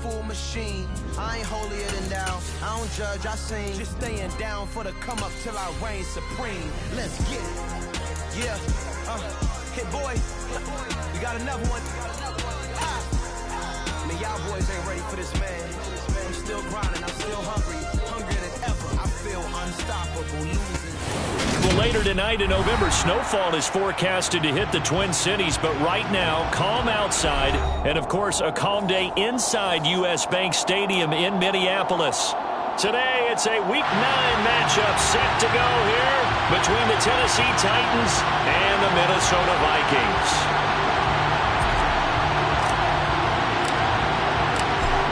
powerful machine. I ain't holier than thou. I don't judge, I sing. Just staying down for the come up till I reign supreme. Let's get it. Yeah. Hit boy. We got another one. Man, y'all boys ain't ready for this, man. I'm still grinding. I'm still hungry. Hungrier than ever. I feel unstoppable. Losing. Well, later tonight in November, snowfall is forecasted to hit the Twin Cities, but right now, calm outside, and of course, a calm day inside U.S. Bank Stadium in Minneapolis. Today, it's a Week 9 matchup set to go here between the Tennessee Titans and the Minnesota Vikings.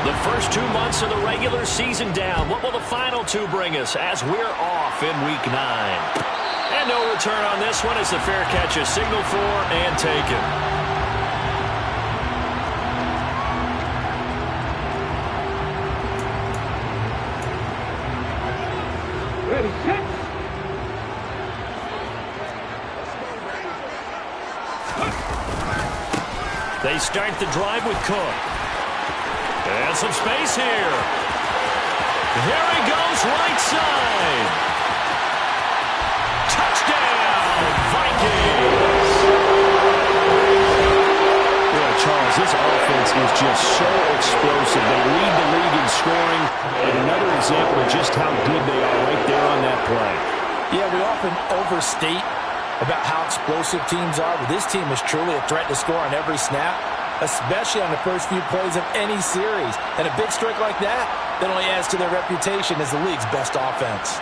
The first 2 months of the regular season down. What will the final 2 bring us as we're off in Week 9? And no return on this one as the fair catch is signaled for and taken. Ready, set. They start the drive with Cook. And some space here. Here he goes right side. Touchdown, Vikings. Boy, Charles, this offense is just so explosive. They lead the league in scoring. And another example of just how good they are right there on that play. Yeah, we often overstate about how explosive teams are, but this team is truly a threat to score on every snap, especially on the first few plays of any series. And a big streak like that only adds to their reputation as the league's best offense.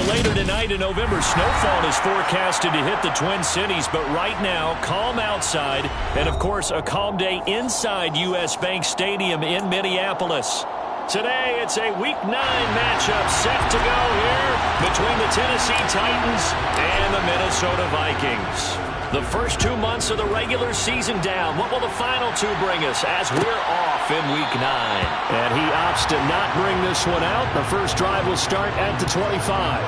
Later tonight in November, snowfall is forecasted to hit the Twin Cities, but right now, calm outside, and of course, a calm day inside U.S. Bank Stadium in Minneapolis. Today, it's a Week 9 matchup set to go here between the Tennessee Titans and the Minnesota Vikings. The first 2 months of the regular season down. What will the final 2 bring us as we're off in Week 9? And he opts to not bring this one out. The first drive will start at the 25.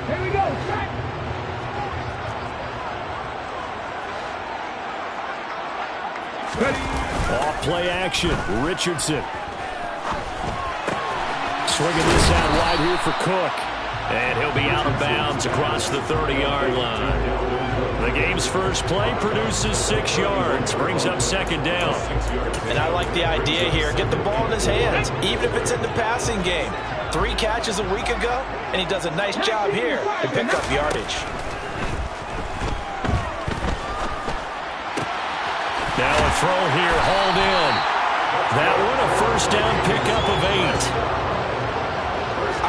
Here we go, set. Off play action, Richardson. Swinging this out wide here for Cook. And he'll be out of bounds across the 30-yard line. The game's first play produces 6 yards, brings up second down. And I like the idea here. Get the ball in his hands, even if it's in the passing game. 3 catches a week ago, and he does a nice job here to pick up yardage. Now a throw here, hauled in. That one a first down pickup of 8.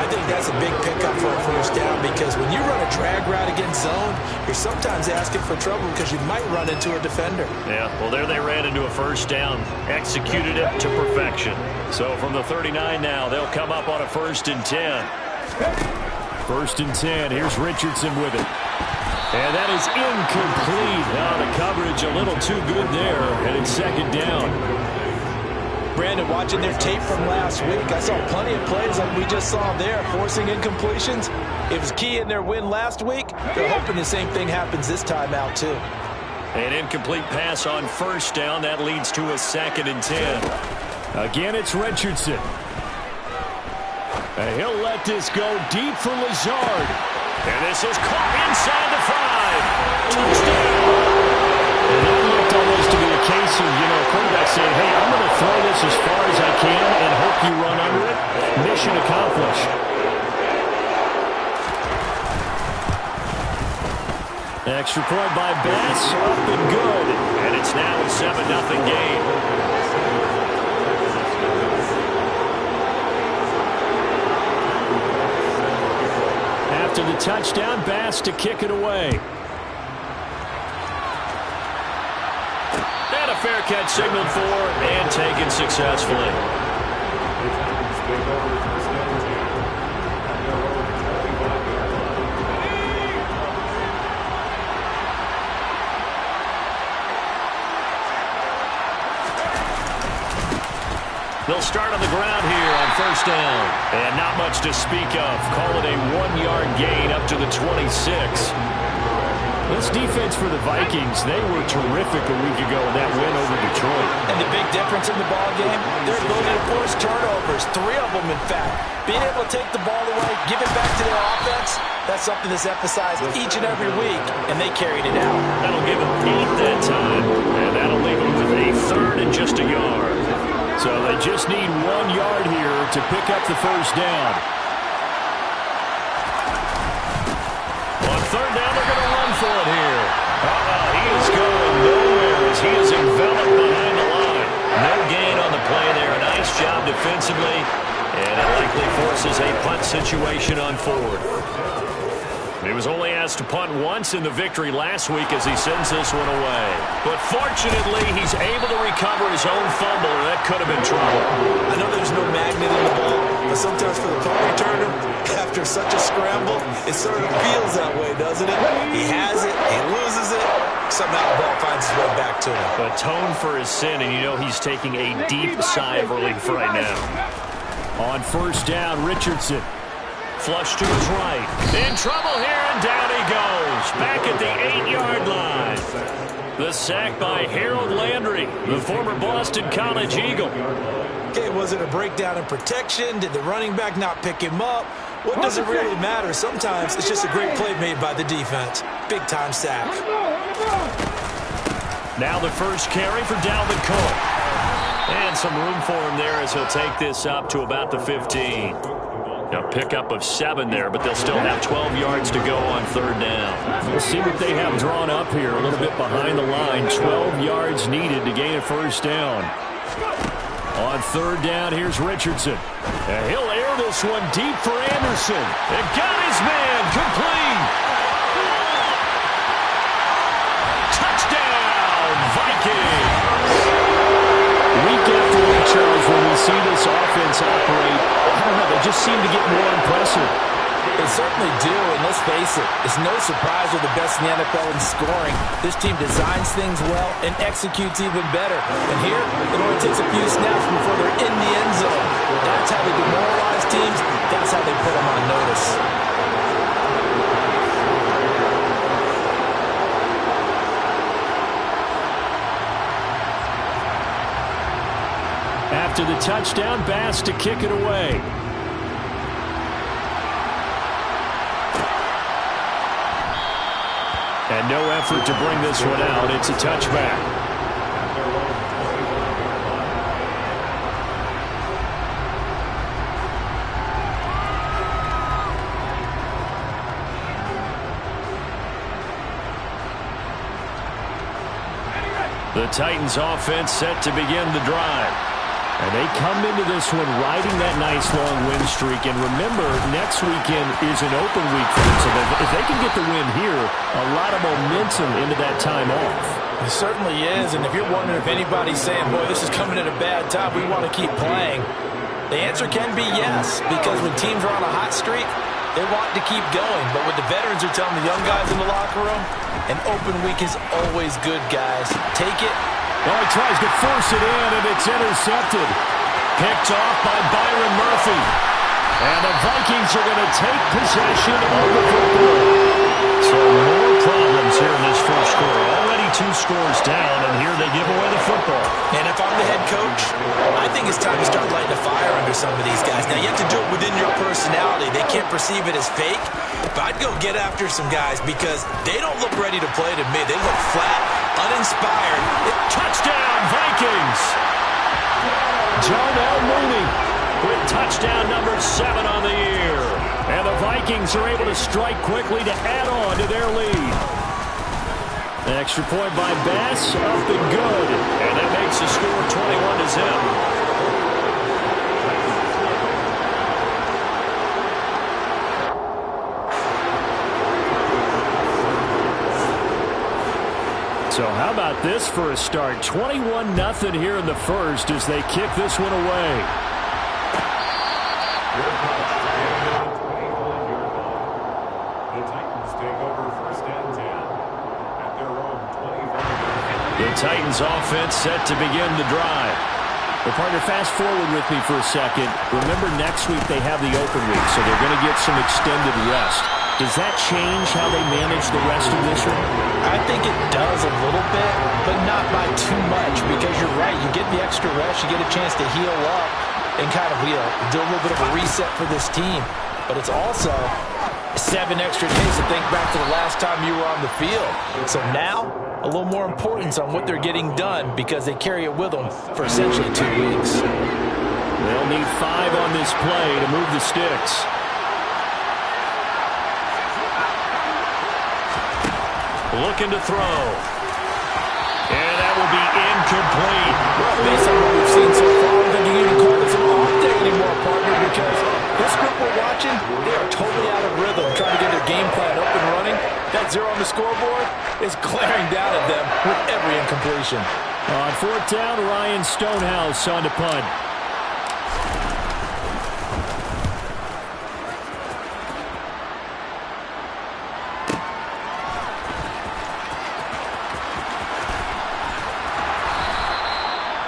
I think that's a big pickup for a first down because when you run a drag route against zone, you're sometimes asking for trouble because you might run into a defender. Yeah, well, there they ran into a first down. Executed it to perfection. So from the 39 now, they'll come up on a 1st and 10. 1st and 10. Here's Richardson with it. And that is incomplete. Now the coverage a little too good there, and it's 2nd down. Brandon, watching their tape from last week, I saw plenty of plays like we just saw there, forcing incompletions. It was key in their win last week. They're hoping the same thing happens this time out, too. An incomplete pass on 1st down. That leads to a 2nd and 10. Again, it's Richardson. And he'll let this go deep for Lazard. And this is caught inside the 5. Touchdown! And that looked almost to be a case of, quarterback saying, hey, I'm going to throw this as far as I can and hope you run under it. Mission accomplished. Extra point by Bass, up and good. And it's now a 7-0 game. After the touchdown, Bass to kick it away. And a fair catch signaled for and taken successfully. They'll start on the ground here on 1st down. And not much to speak of. Call it a 1-yard gain up to the 26. This defense for the Vikings, they were terrific a week ago in that win over Detroit. And the big difference in the ballgame, their ability to force turnovers, 3 of them in fact. Being able to take the ball away, give it back to their offense, that's something that's emphasized each and every week, and they carried it out. That'll give them 8 that time, and that'll leave them with a 3rd and just a yard. So they just need 1 yard here to pick up the 1st down. On 3rd down, they're going to run for it here. He is going nowhere as he is enveloped behind the line. No gain on the play there. A nice job defensively, and it likely forces a punt situation on 4th. He was only asked to punt once in the victory last week as he sends this one away. But fortunately, he's able to recover his own fumble, and that could have been trouble. I know there's no magnet in the ball, but sometimes for the punt returner, after such a scramble, it sort of feels that way, doesn't it? He has it, he loses it, somehow the ball finds its way back to him. Atone for his sin, and he's taking a deep sigh of relief right now. On 1st down, Richardson. Flush to his right. In trouble here, and down he goes. Back at the 8-yard line. The sack by Harold Landry, the former Boston College Eagle. Okay, was it a breakdown in protection? Did the running back not pick him up? What does it really matter? Sometimes it's just a great play made by the defense. Big-time sack. Now the first carry for Dalvin Cook. And some room for him there as he'll take this up to about the 15. A pickup of 7 there, but they'll still have 12 yards to go on 3rd down. We'll see what they have drawn up here a little bit behind the line. 12 yards needed to gain a 1st down. On 3rd down, here's Richardson. And he'll air this one deep for Anderson. And got his man complete. Touchdown, Vikings. Week after week, Charles, when we see this offense operate, I don't know, they just seem to get more impressive. They certainly do, and let's face it, it's no surprise they're the best in the NFL in scoring. This team designs things well and executes even better. And here, it only takes a few snaps before they're in the end zone. That's how they demoralize teams. That's how they put them on notice. After the touchdown, Bass to kick it away. And no effort to bring this one out. It's a touchback. The Titans offense set to begin the drive. And they come into this one riding that nice long win streak. And remember, next weekend is an open week for them. So if they can get the win here, a lot of momentum into that time off. It certainly is. And if you're wondering if anybody's saying, boy, this is coming at a bad time, we want to keep playing, the answer can be yes. Because when teams are on a hot streak, they want to keep going. But what the veterans are telling the young guys in the locker room, an open week is always good, guys. Take it. Well, he tries to force it in, and it's intercepted. Picked off by Byron Murphy. And the Vikings are going to take possession of the football. So more problems here in this first quarter. Already 2 scores down, and here they give away the football. And if I'm the head coach, I think it's time to start lighting a fire under some of these guys. Now, you have to do it within your personality. They can't perceive it as fake. But I'd go get after some guys because they don't look ready to play to me. They look flat, uninspired. Touchdown, Vikings! Darnell Mooney with touchdown number 7 on the year. And the Vikings are able to strike quickly to add on to their lead. An extra point by Bass, up and good. And that makes the score 21-0. So how about this for a start? 21-0 here in the first as they kick this one away. The Titans offense set to begin the drive. Well, partner, fast forward with me for a second. Remember, next week they have the open week, so they're going to get some extended rest. Does that change how they manage the rest of this one? I think it does a little bit, but not by too much, because you're right. You get the extra rest, you get a chance to heal up and kind of do a little bit of a reset for this team. But it's also 7 extra days to think back to the last time you were on the field. So now, a little more importance on what they're getting done because they carry it with them for essentially 2 weeks. They'll need 5 on this play to move the sticks. Looking to throw. And that will be incomplete. Well, based on what we've seen so far, I don't think you can even call this an off day anymore, partner, because this group we're watching, they are totally out of rhythm, trying to get their game plan up and running. That 0 on the scoreboard is glaring down at them with every incompletion. On 4th down, Ryan Stonehouse on to punt.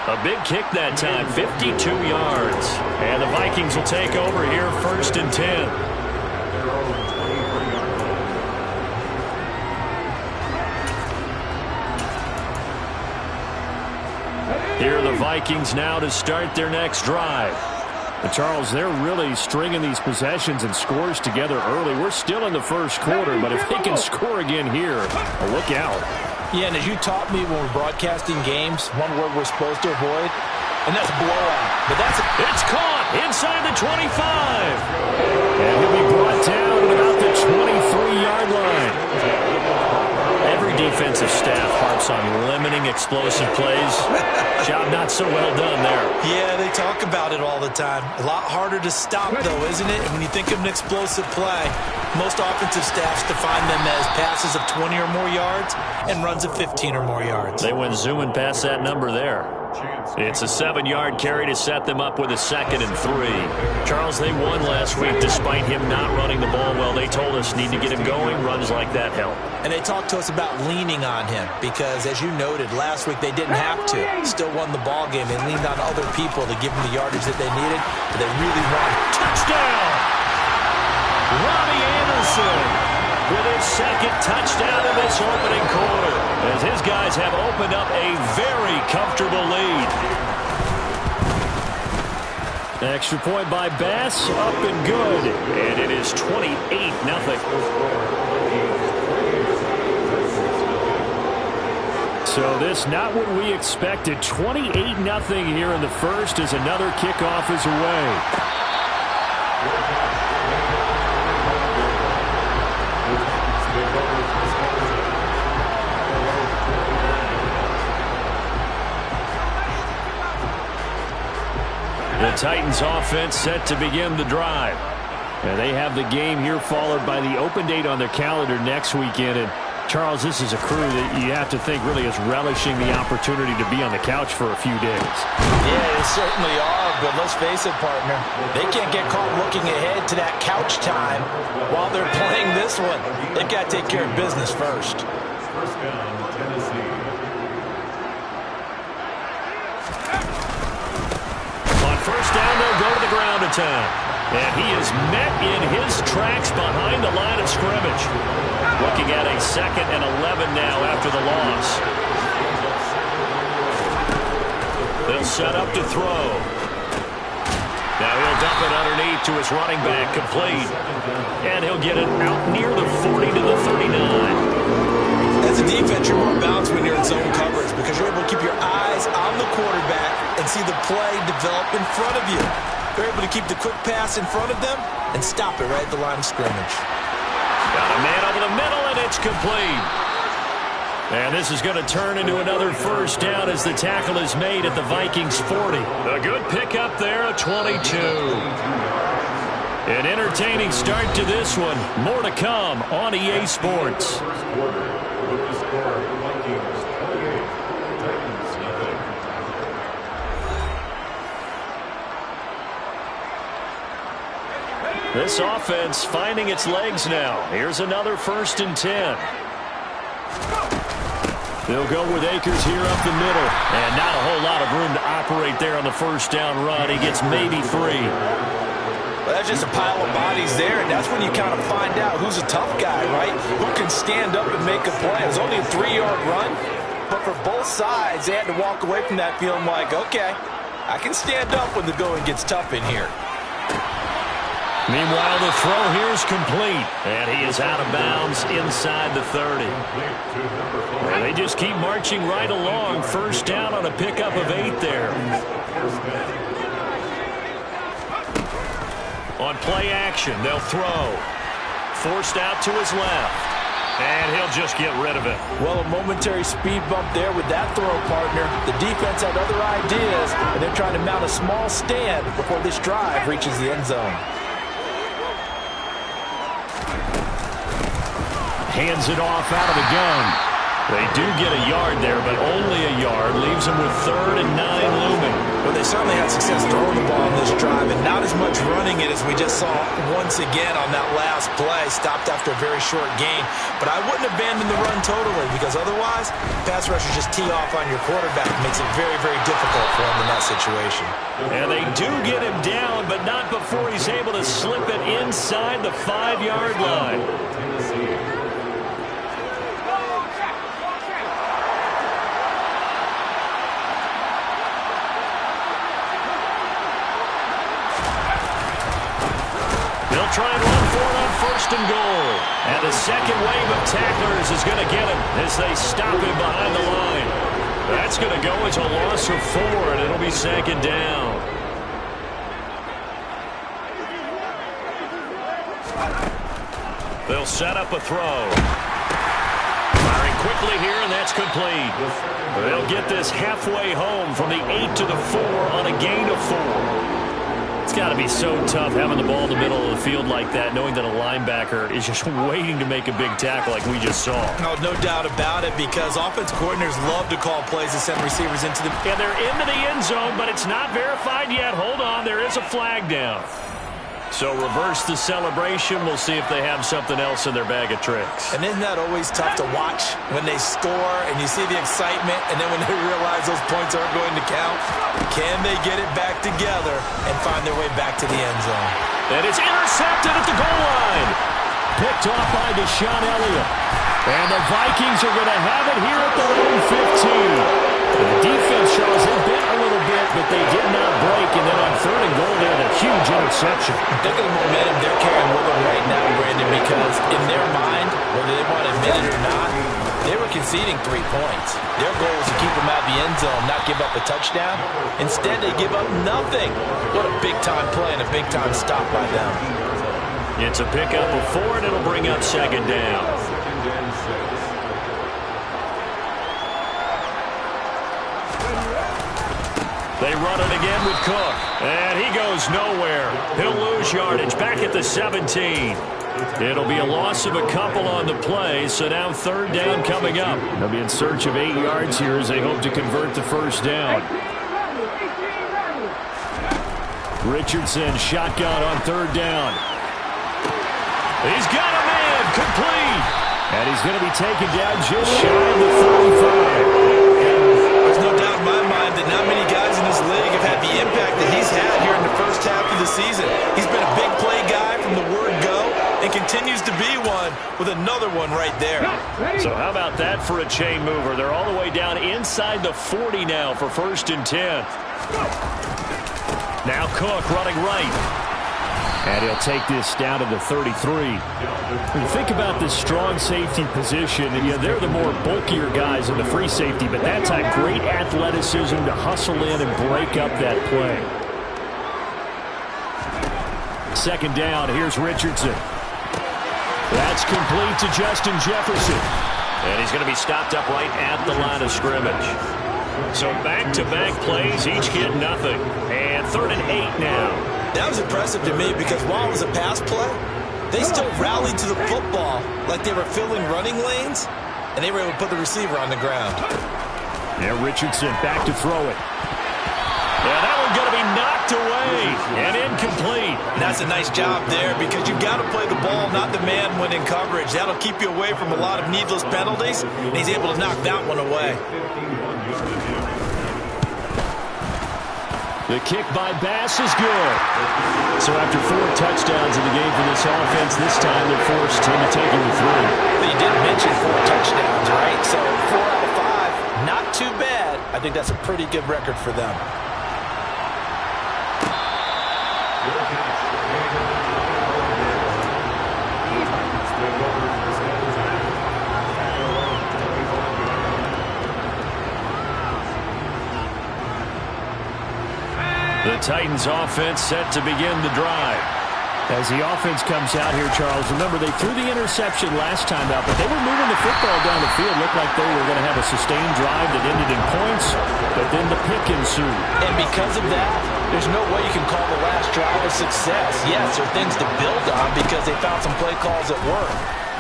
A big kick that time, 52 yards. And the Vikings will take over here, 1st and 10. Here are the Vikings now to start their next drive. But Charles, they're really stringing these possessions and scores together early. We're still in the first quarter, but if they can score again here, look out. Yeah, and as you taught me when we're broadcasting games, one word we're supposed to avoid, and that's blowout. But it's caught inside the 25. And he'll be brought down at about the 23-yard line. Every defensive staff harps on limiting explosive plays. Job not so well done there. Yeah, they talk about it all the time. A lot harder to stop, though, isn't it? And when you think of an explosive play, most offensive staffs define them as passes of 20 or more yards and runs of 15 or more yards. They went zooming past that number there. It's a 7-yard carry to set them up with a 2nd and 3. Charles, they won last week despite him not running the ball well. They told us need to get him going. Runs like that help. And they talked to us about leaning on him because, as you noted, last week they didn't have to. Still won the ball game. They leaned on other people to give them the yardage that they needed, but they really won. Touchdown! Robbie Anderson with his 2nd touchdown in this opening quarter, as his guys have opened up a very comfortable lead. Extra point by Bass, up and good, and it is 28-0. So this not what we expected. 28-0 here in the first as another kickoff is away. Titans offense set to begin the drive. And they have the game here followed by the open date on their calendar next weekend. And Charles, this is a crew that you have to think really is relishing the opportunity to be on the couch for a few days. Yeah, they certainly are, but let's face it, partner. They can't get caught looking ahead to that couch time while they're playing this one. They've got to take care of business first. First down, Tennessee. On first down, they'll go to the ground attack. And he is met in his tracks behind the line of scrimmage. Looking at a 2nd and 11 now after the loss. They'll set up to throw. Now he'll dump it underneath to his running back, complete. And he'll get it out near the 40 to the 39. As a defense, you're more balanced when you're in zone coverage because you're able to keep your eyes on the quarterback and see the play develop in front of you. They're able to keep the quick pass in front of them and stop it right at the line of scrimmage. Got a man over the middle, and it's complete. And this is going to turn into another first down as the tackle is made at the Vikings 40. A good pickup there, a 22. An entertaining start to this one. More to come on EA Sports. This offense finding its legs now. Here's another 1st and 10. They'll go with Akers here up the middle. And not a whole lot of room to operate there on the first down run. He gets maybe 3. Well, that's just a pile of bodies there, and that's when you kind of find out who's a tough guy, right? Who can stand up and make a play. It was only a 3-yard run, but for both sides, they had to walk away from that feeling like, okay, I can stand up when the going gets tough in here. Meanwhile, the throw here is complete, and he is out of bounds inside the 30. And they just keep marching right along. First down on a pickup of 8 there. On play action, they'll throw. Forced out to his left. And he'll just get rid of it. Well, a momentary speed bump there with that throw, partner. The defense had other ideas, and they're trying to mount a small stand before this drive reaches the end zone. Hands it off out of the gun. They do get a yard there, but only a yard. Leaves them with 3rd and 9 looming. Well, they certainly had success throwing the ball on this drive, and not as much running it as we just saw once again on that last play. Stopped after a very short gain. But I wouldn't abandon the run totally, because otherwise, pass rushers just tee off on your quarterback. It makes it very, very difficult for him in that situation. And they do get him down, but not before he's able to slip it inside the 5-yard line. Try and run for it on 1st and goal. And the second wave of tacklers is going to get him as they stop him behind the line. That's going to go as a loss of 4, and it'll be 2nd down. They'll set up a throw. Firing quickly here, and that's complete. They'll get this halfway home from the 8 to the 4 on a gain of 4. It's got to be so tough having the ball in the middle of the field like that, knowing that a linebacker is just waiting to make a big tackle like we just saw. No doubt about it, because offense coordinators love to call plays to send receivers into the... And they're into the end zone, but it's not verified yet. Hold on, there is a flag down. So reverse the celebration. We'll see if they have something else in their bag of tricks. And isn't that always tough to watch when they score and you see the excitement, and then when they realize those points aren't going to count? Can they get it back together and find their way back to the end zone? And it's intercepted at the goal line. Picked off by Deshaun Elliott. And the Vikings are going to have it here at their own 15. The defense, Charles, they bit a little bit, but they did not break. And then on 3rd and goal, they had a huge interception. Look at the momentum they're carrying with them right now, Brandon, because in their mind, whether they want to admit it or not, they were conceding 3 points. Their goal was to keep them out of the end zone, not give up a touchdown. Instead, they give up nothing. What a big-time play and a big-time stop by them. It's a pickup of 4, and it'll bring up 2nd down. They They run it again with Cook. And he goes nowhere. He'll lose yardage back at the 17. It'll be a loss of a couple on the play, so now third down coming up. They'll be in search of 8 yards here as they hope to convert the first down. Richardson shotgun on third down. He's got a man, complete. And he's going to be taken down just shy of the 35. There's no doubt in my mind that not many guys in this league have had the impact that he's had here in the first half of the season. He's been a big play guy from the word go and continues to be one with another one right there. So how about that for a chain mover? They're all the way down inside the 40 now for 1st and 10. Now Cook running right. And he'll take this down to the 33. When you think about this strong safety position, they're the more bulkier guys in the free safety, but that time great athleticism to hustle in and break up that play. 2nd down, here's Richardson. That's complete to Justin Jefferson. And he's going to be stopped up right at the line of scrimmage. So back-to-back plays, each get nothing. And 3rd and 8 now. That was impressive to me because while it was a pass play, they still rallied to the football like they were filling running lanes, and they were able to put the receiver on the ground. Yeah, Richardson back to throw it. Yeah, that one's going to be knocked away and incomplete. And that's a nice job there because you've got to play the ball, not the man when in coverage. That'll keep you away from a lot of needless penalties, and he's able to knock that one away. The kick by Bass is good. So after 4 touchdowns in the game for this offense, this time they're forced to take it to 3. But you didn't mention 4 touchdowns, right? So 4 out of 5, not too bad. I think that's a pretty good record for them. The Titans offense set to begin the drive. As the offense comes out here, Charles, remember they threw the interception last time out, but they were moving the football down the field. Looked like they were going to have a sustained drive that ended in points, but then the pick ensued. And because of that, there's no way you can call the last drive a success. Yes, there are things to build on because they found some play calls that work.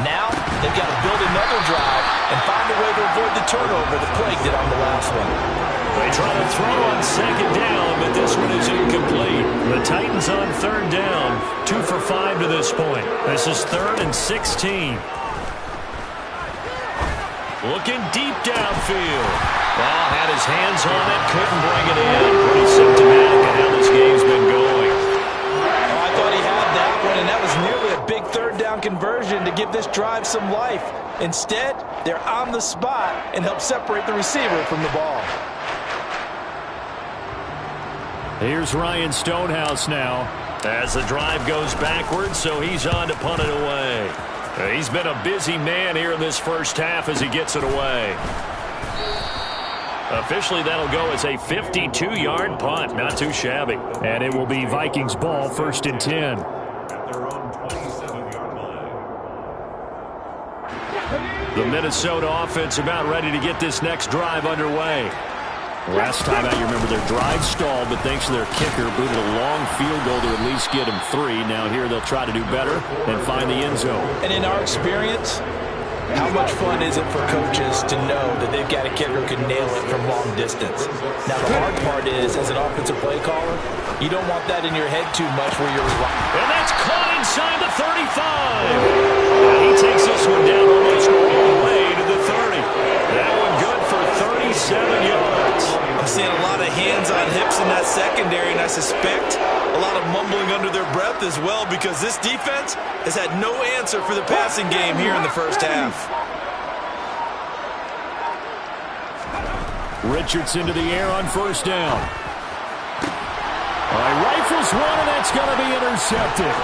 Now, they've got to build another drive and find a way to avoid the turnover that plagued it on the last one. They try to throw on 2nd down, but this one is incomplete. The Titans on 3rd down, 2 for 5 to this point. This is 3rd and 16. Looking deep downfield. Well, had his hands on it, couldn't bring it in. Pretty symptomatic of how this game's been going. Oh, I thought he had that one, and that was nearly a big 3rd down conversion to give this drive some life. Instead, they're on the spot and help separate the receiver from the ball. Here's Ryan Stonehouse now as the drive goes backwards, so he's on to punt it away. He's been a busy man here in this first half as he gets it away. Officially, that'll go as a 52-yard punt. Not too shabby. And it will be Vikings ball, 1st and 10. At their own 27-yard line. The Minnesota offense about ready to get this next drive underway. Last time out, you remember their drive stalled, but thanks to their kicker, booted a long field goal to at least get them 3. Now here they'll try to do better and find the end zone. And in our experience, how much fun is it for coaches to know that they've got a kicker who can nail it from long distance? Now the hard part is, as an offensive play caller, you don't want that in your head too much where you're relying. And that's caught inside the 35. He takes this one down almost all the way to the 30. That one good for 37 yards. I'm seeing a lot of hands on hips in that secondary, and I suspect a lot of mumbling under their breath as well because this defense has had no answer for the passing game here in the first half. Richardson to the air on 1st down. All right, rifles one, and that's going to be intercepted.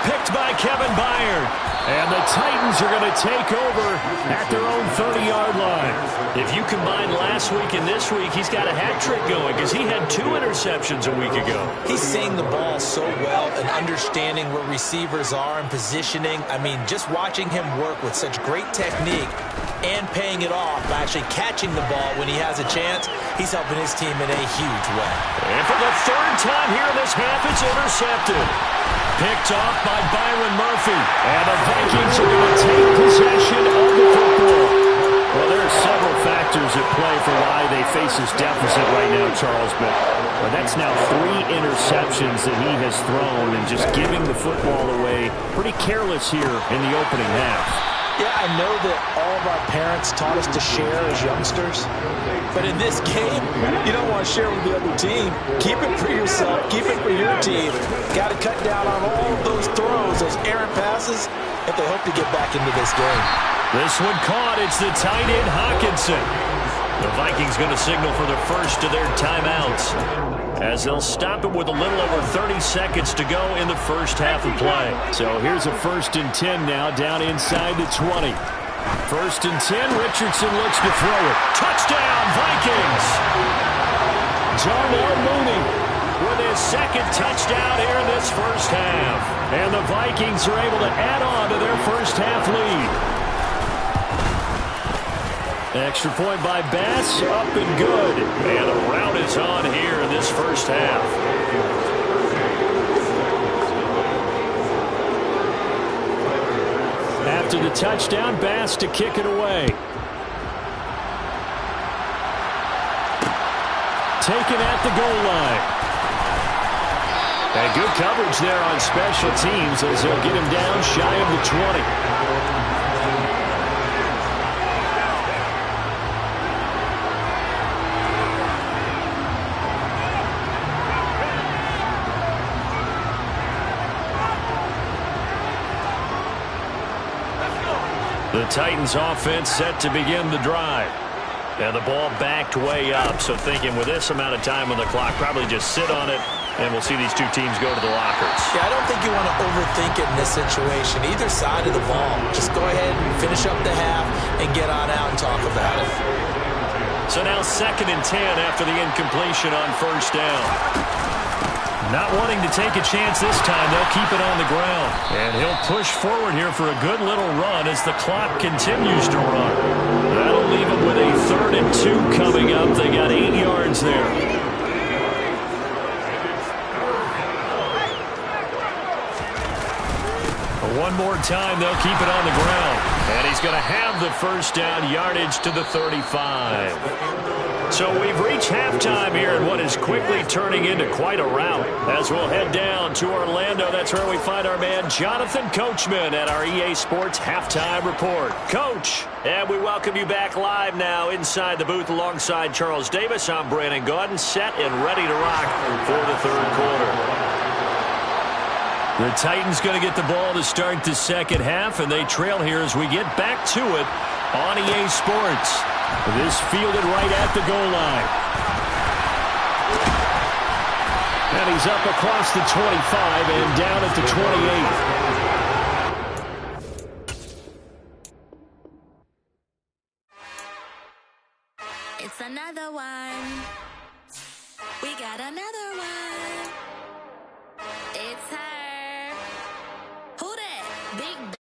picked by Kevin Byard. And the Titans are going to take over at their own 30-yard line. If you combine last week and this week, he's got a hat trick going because he had 2 interceptions a week ago. He's seeing the ball so well and understanding where receivers are and positioning. I mean, just watching him work with such great technique and paying it off by actually catching the ball when he has a chance, he's helping his team in a huge way. And for the 3rd time here in this half, it's intercepted. Picked off by Byron Murphy. And the Vikings are going to take possession of the football. Well, there are several factors at play for why they face this deficit right now, Charles. But that's now 3 interceptions that he has thrown and just giving the football away. Pretty careless here in the opening half. Yeah, I know that all of our parents taught us to share as youngsters. But in this game, you don't want to share with the other team. Keep it for yourself. Keep it for your team. Got to cut down on all of those throws, those errant passes, if they hope to get back into this game. This one caught. It's the tight end, Hockenson. The Vikings going to signal for the first of their timeouts as they'll stop it with a little over 30 seconds to go in the first half of play. So here's a 1st and 10 now down inside the 20. 1st and 10, Richardson looks to throw it. Touchdown, Vikings! Darnell Mooney with his 2nd touchdown here in this first half. And the Vikings are able to add on to their first half lead. Extra point by Bass, up and good. And the rout is on here in this first half. After the touchdown, Bass to kick it away. Taken at the goal line. And good coverage there on special teams as they'll get him down shy of the 20. The Titans offense set to begin the drive. And the ball backed way up. So thinking with this amount of time on the clock, probably just sit on it, and we'll see these 2 teams go to the lockers. Yeah, I don't think you want to overthink it in this situation. Either side of the ball. Just go ahead and finish up the half and get on out and talk about it. So now 2nd and 10 after the incompletion on 1st down. Not wanting to take a chance this time, they'll keep it on the ground. And he'll push forward here for a good little run as the clock continues to run. That'll leave him with a 3rd and 2 coming up. They got 8 yards there. One more time, they'll keep it on the ground. And he's going to have the 1st down, yardage to the 35. So we've reached halftime here in what is quickly turning into quite a rout. As we'll head down to Orlando, that's where we find our man Jonathan Coachman at our EA Sports Halftime Report. Coach, and we welcome you back live now inside the booth alongside Charles Davis. I'm Brandon Gaudin, set and ready to rock for the 3rd quarter. The Titans going to get the ball to start the 2nd half, and they trail here as we get back to it on EA Sports. This fielded right at the goal line. And he's up across the 25 and down at the 28. It's another one. We got another one. It's her. Who that? Big